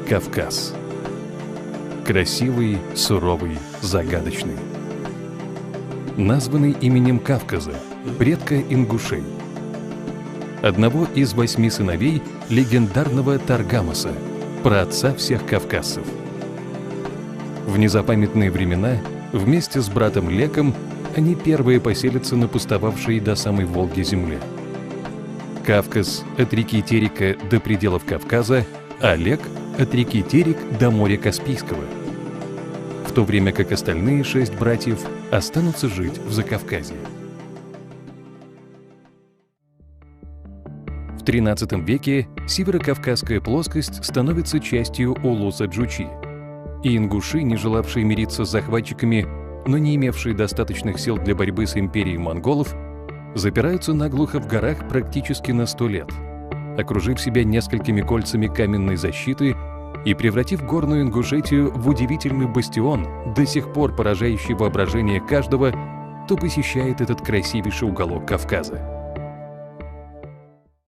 Кавказ. Красивый, суровый, загадочный. Названный именем Кавказа, предка ингушей. Одного из 8 сыновей легендарного Таргамаса, праотца всех кавказцев. В незапамятные времена вместе с братом Леком они первые поселятся на пустовавшей до самой Волги земле. Кавказ от реки Терека до пределов Кавказа, а Лек от реки Терек до моря Каспийского. В то время как остальные 6 братьев останутся жить в Закавказье. В XIII веке северокавказская плоскость становится частью улуса Джучи, и ингуши, не желавшие мириться с захватчиками, но не имевшие достаточных сил для борьбы с империей монголов, запираются наглухо в горах практически на 100 лет, окружив себя несколькими кольцами каменной защиты и превратив горную Ингушетию в удивительный бастион, до сих пор поражающий воображение каждого, кто посещает этот красивейший уголок Кавказа.